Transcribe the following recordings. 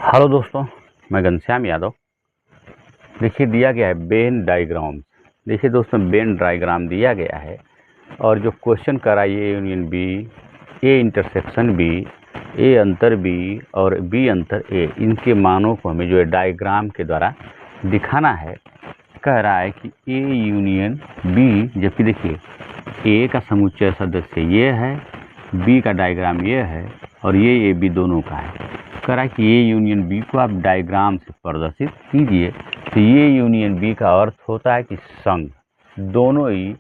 Hello दोस्तों, मैं घनश्याम यादव। देखिए दिया गया है वेन डायग्राम। देखिए दोस्तों, वेन डायग्राम दिया गया है और जो क्वेश्चन करा A union B, A intersection B, A अंतर बी और बी अंतर ए, इनके मानों को हमें जो है डायग्राम के द्वारा दिखाना है। कह रहा है कि ए यूनियन बी, जबकि देखिए ए का समुच्चय सदस्य ये है, बी का डायग्राम ये है और ये ए बी दोनों का है। कह रहा है कि ए यूनियन बी को आप डायग्राम से प्रदर्शित कीजिए। तो ये यूनियन बी का अर्थ होता है कि संघ, दोनों ही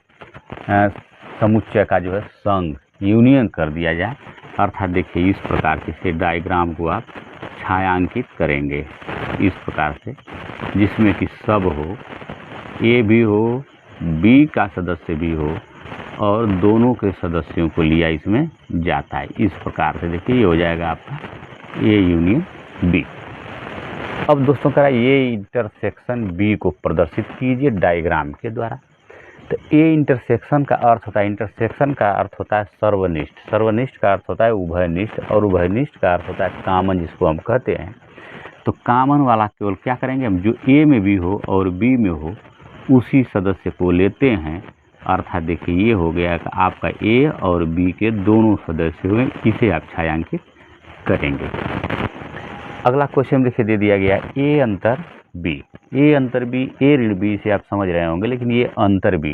समुच्चय का जो है संघ यूनियन कर दिया जाए। अर्थात देखिए इस प्रकार से डायग्राम को आप छायांकित करेंगे इस प्रकार से, जिसमें कि सब हो, ए भी हो, बी का सदस्य भी हो और दोनों के सदस्यों को लिया इसमें जाता है। इस प्रकार से देखिए ये हो जाएगा आपका ए यूनियन बी। अब दोस्तों कह रहा है ये इंटरसेक्शन बी को प्रदर्शित कीजिए डायग्राम के द्वारा। तो ए इंटरसेक्शन का अर्थ होता है, इंटरसेक्शन का अर्थ होता है सर्वनिष्ठ, सर्वनिष्ठ का अर्थ होता है उभयनिष्ठ और उभयनिष्ठ का अर्थ होता है कॉमन, जिसको हम कहते हैं। तो कॉमन वाला केवल क्या करेंगे हम, जो ए में भी हो और बी में हो उसी सदस्य को लेते हैं। अर्थात देखिए ये हो गया आपका ए और बी के दोनों सदस्य हुए, इसे आप छायांकित करेंगे। अगला क्वेश्चन देखिए दे दिया गया ए अंतर बी। ए अंतर बी, ए ऋण बी से आप समझ रहे होंगे, लेकिन ये अंतर बी,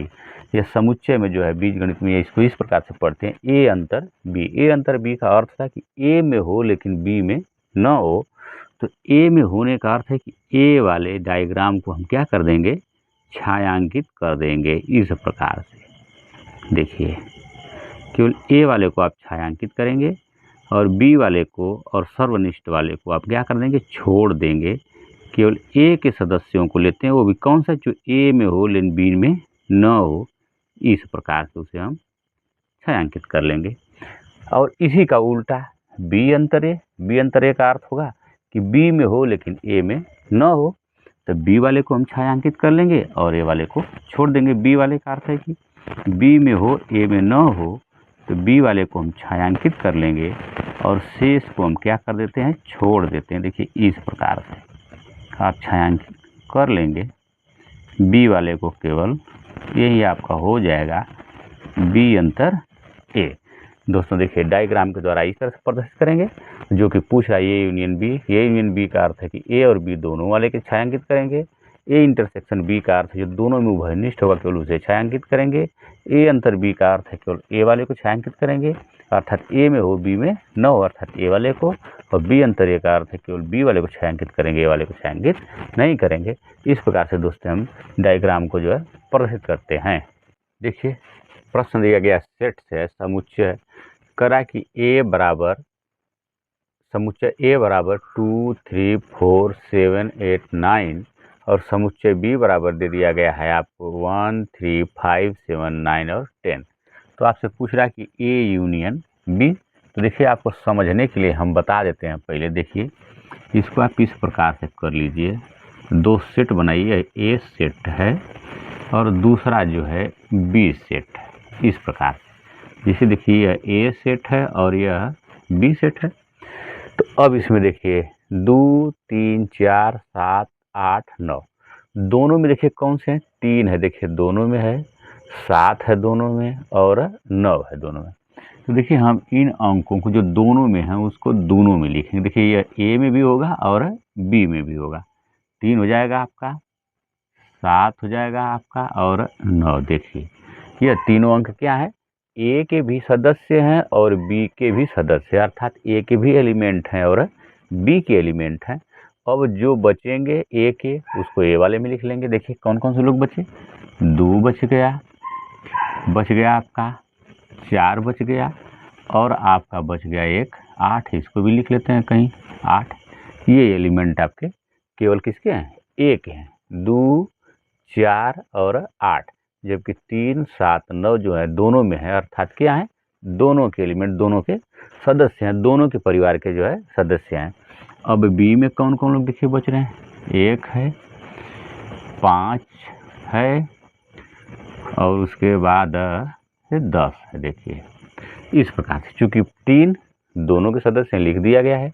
ये समुच्चय में जो है बीज गणित में इसको इस प्रकार से पढ़ते हैं ए अंतर बी। ए अंतर बी का अर्थ था कि ए में हो लेकिन बी में न हो। तो ए में होने का अर्थ है कि ए वाले डायग्राम को हम क्या कर देंगे, छायांकित कर देंगे इस प्रकार से। देखिए केवल ए वाले को आप छायांकित करेंगे और बी वाले को और सर्वनिष्ठ वाले को आप क्या कर देंगे, छोड़ देंगे। केवल ए के सदस्यों को लेते हैं, वो भी कौन सा, जो ए में हो लेकिन बी में न हो। इस प्रकार से उसे हम छायांकित कर लेंगे। और इसी का उल्टा बी अंतरे, बी अंतरे का अर्थ होगा कि बी में हो लेकिन ए में न हो। तो बी वाले को हम छायांकित कर लेंगे और ए वाले को छोड़ देंगे। बी वाले का अर्थ है कि बी में हो ए में न हो, तो बी वाले को हम छायांकित कर लेंगे और शेष को हम क्या कर देते हैं, छोड़ देते हैं। देखिए इस प्रकार से आप छायांकित कर लेंगे बी वाले को, केवल यही आपका हो जाएगा बी अंतर ए। दोस्तों देखिए डायग्राम के द्वारा इस तरह से प्रदर्शित करेंगे, जो कि पूछ रहा है A union B. A union B का अर्थ है कि ए और बी दोनों वाले के छायांकित करेंगे। ए इंटरसेक्शन बी का अर्थ है जो दोनों में उभयनिष्ठ होगा केवल उसे छायांकित करेंगे। ए अंतर बी का अर्थ है केवल ए वाले को छायांकित करेंगे, अर्थात ए में हो बी में न हो, अर्थात ए वाले को। और बी अंतर ए का अर्थ है केवल बी वाले को छायांकित करेंगे, ए वाले को छायांकित नहीं करेंगे। इस प्रकार से दोस्तों हम डायग्राम को जो है प्रदर्शित करते हैं। देखिए प्रश्न दिया गया सेट से समुच्चय करा कि ए बराबर, समुच्चय ए बराबर 2, 3, 4, 7, 8, 9 और समुच्चय बी बराबर दे दिया गया है आपको 1, 3, 5, 7, 9 और 10। तो आपसे पूछ रहा है कि ए यूनियन बी। तो देखिए आपको समझने के लिए हम बता देते हैं। पहले देखिए इसको आप इस प्रकार से कर लीजिए, दो सेट बनाइए, ए सेट है और दूसरा जो है बी सेट है। इस प्रकार से जैसे देखिए यह ए सेट है और यह बी सेट है। तो अब इसमें देखिए 2, 3, 4, 7, 8, 9 दोनों में देखिए कौन से हैं, 3 है, देखिए दोनों में है, 7 है दोनों में और 9 है दोनों में। तो देखिए हम इन अंकों को जो दोनों में है उसको दोनों में लिखेंगे। देखिए यह ए में भी होगा और बी में भी होगा। 3 हो जाएगा आपका, 7 हो जाएगा आपका और 9। देखिए यह तीनों अंक क्या है, ए के भी सदस्य हैं और बी के भी सदस्य, अर्थात ए के भी एलिमेंट हैं और बी के एलिमेंट हैं। अब जो बचेंगे ए के, उसको ए वाले में लिख लेंगे। देखिए कौन कौन से लोग बचे, 2 बच गया आपका, 4 बच गया और आपका बच गया एक 8, इसको भी लिख लेते हैं कहीं 8। ये एलिमेंट आपके केवल किसके हैं, ए के हैं, 2, 4 और 8। जबकि 3, 7, 9 जो है दोनों में है, अर्थात क्या है, दोनों के एलिमेंट, दोनों के सदस्य हैं, दोनों के परिवार के जो है सदस्य हैं। अब बी में कौन कौन लोग देखिए बच रहे हैं, 1 है, 5 है और उसके बाद 10 है। देखिए इस प्रकार से, चूंकि 3 दोनों के सदस्य लिख दिया गया है,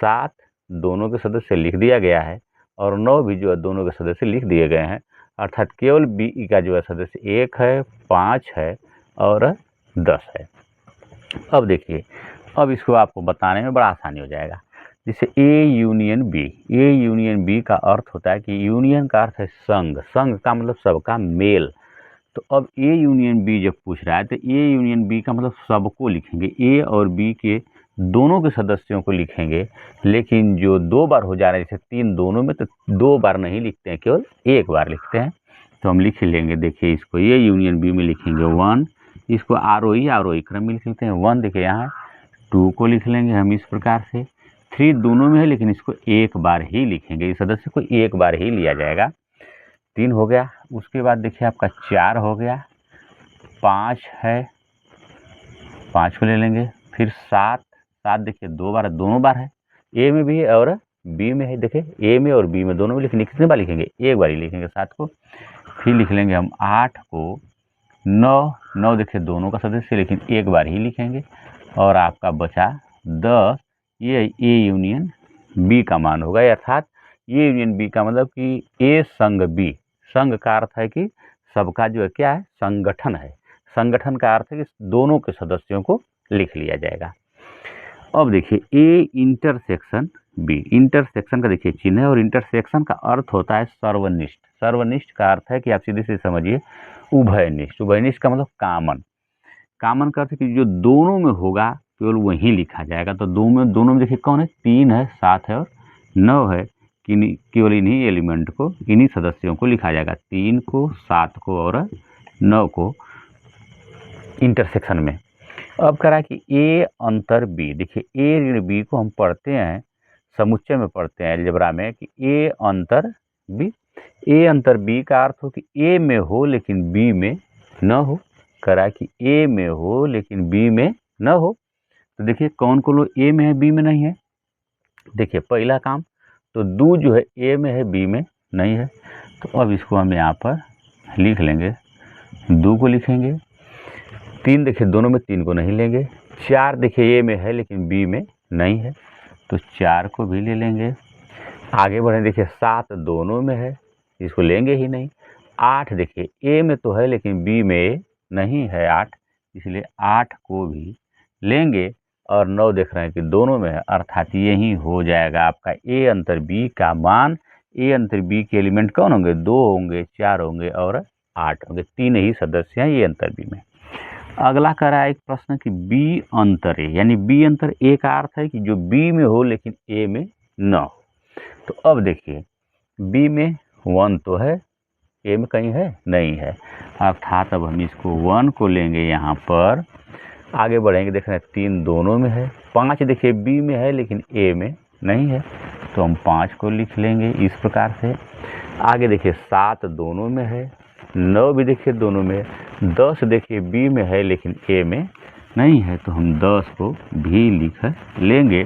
7 दोनों के सदस्य लिख दिया गया है और 9 भी जो है दोनों के सदस्य लिख दिए गए हैं, अर्थात केवल बी का जो है सदस्य 1 है, 5 है और 10 है। अब देखिए, अब इसको आपको बताने में बड़ा आसानी हो जाएगा। जैसे A union B, A union B का अर्थ होता है कि यूनियन का अर्थ है संघ, संघ का मतलब सबका मेल। तो अब ए यूनियन बी जब पूछ रहा है तो ए यूनियन बी का मतलब सबको लिखेंगे, ए और बी के दोनों के सदस्यों को लिखेंगे, लेकिन जो 2 बार हो जा रहा है जैसे 3 दोनों में, तो 2 बार नहीं लिखते हैं, केवल 1 बार लिखते हैं। तो हम लिख लेंगे, देखिए इसको ए यूनियन बी में लिखेंगे 1, इसको आरोही क्रम में लिख लेते हैं 1, देखिए यहाँ 2 को लिख लेंगे हम इस प्रकार से, 3 दोनों में है लेकिन इसको 1 बार ही लिखेंगे, इस सदस्य को 1 बार ही लिया जाएगा। 3 हो गया, उसके बाद देखिए आपका 4 हो गया, 5 है, 5 को ले लेंगे, फिर 7 देखिए 2 बार, दोनों बार है, ए में भी है और बी में है, देखिए ए में और बी में दोनों में लिखेंगे, कितने बार लिखेंगे, 1 बार ही लिखेंगे 7 को। फिर लिख लेंगे हम 8 को, 9 देखिए दोनों का सदस्य लेकिन 1 बार ही लिखेंगे, और आपका बचा 10, ये ए यूनियन बी का मान होगा, अर्थात ए यूनियन बी का मतलब कि ए संग बी, संघ का अर्थ है कि सबका जो है क्या है, संगठन है, संगठन का अर्थ है कि दोनों के सदस्यों को लिख लिया जाएगा। अब देखिए ए इंटरसेक्शन बी, इंटरसेक्शन का देखिए चिन्ह है और इंटरसेक्शन का अर्थ होता है सर्वनिष्ठ, सर्वनिष्ठ का अर्थ है कि आप सीधे से समझिए उभयनिष्ठ, उभयनिष्ठ का मतलब कामन, कामन का अर्थ है कि जो दोनों में होगा केवल वही लिखा जाएगा। तो दोनों में देखिए कौन है, 3 है, 7 है और 9 है, केवल इन्हीं एलिमेंट को, इन्हीं सदस्यों को लिखा जाएगा, 3 को, 7 को और 9 को इंटरसेक्शन में। अब करा कि ए अंतर बी, देखिए ए ऋण बी को हम पढ़ते हैं समुच्चय में, पढ़ते हैं अलजेब्रा में कि ए अंतर बी, ए अंतर बी का अर्थ हो कि ए में हो लेकिन बी में न हो, करा कि ए में हो लेकिन बी में न हो। तो देखिए कौन कौन ए में है बी में नहीं है, देखिए पहला काम तो 2 जो है ए में है बी में नहीं है, तो अब इसको हम यहाँ पर लिख लेंगे, 2 को लिखेंगे, 3 देखिए दोनों में 3 को नहीं लेंगे, 4 देखिए ए में है लेकिन बी में नहीं है, तो 4 को भी ले लेंगे। आगे बढ़े, देखिए 7 दोनों में है, इसको लेंगे ही नहीं। 8 देखिए ए में तो है लेकिन बी में नहीं है 8, इसलिए 8 को भी लेंगे। और 9 देख रहे हैं कि दोनों में है, अर्थात यही हो जाएगा आपका ए अंतर बी का मान। ए अंतर बी के एलिमेंट कौन होंगे, 2 होंगे, 4 होंगे और 8 होंगे, 3 ही सदस्य हैं ए अंतर बी में। अगला कर रहा है एक प्रश्न कि बी अंतर ए, यानी बी अंतर ए का अर्थ है कि जो बी में हो लेकिन ए में न हो। तो अब देखिए बी में 1 तो है, ए में कहीं है नहीं है, अर्थात अब हम इसको 1 को लेंगे यहाँ पर। आगे बढ़ेंगे, देख रहे हैं 3 दोनों में है, 5 देखिए बी में है लेकिन ए में नहीं है, तो हम 5 को लिख लेंगे इस प्रकार से। आगे देखिए 7 दोनों में है, 9 भी देखिए दोनों में है, 10 देखिए बी में है लेकिन ए में नहीं है, तो हम 10 को भी लिख लेंगे।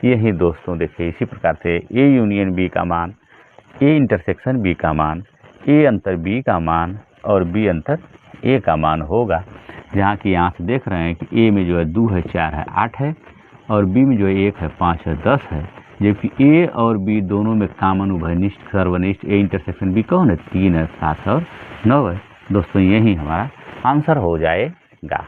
यही दोस्तों देखिए इसी प्रकार से ए यूनियन बी का मान, ए इंटरसेक्शन बी का मान, ए अंतर बी का मान और बी अंतर ए का मान होगा। जहाँ कि यहाँ से देख रहे हैं कि ए में जो है 2 है, 4 है, 8 है, और बी में जो है 1 है, 5 है, 10 है, जबकि ए और बी दोनों में कामन उभयनिष्ठ सर्वनिष्ठ ए इंटरसेक्शन बी कौन है, 3 है, 7 और 9 है। दोस्तों यही हमारा आंसर हो जाएगा।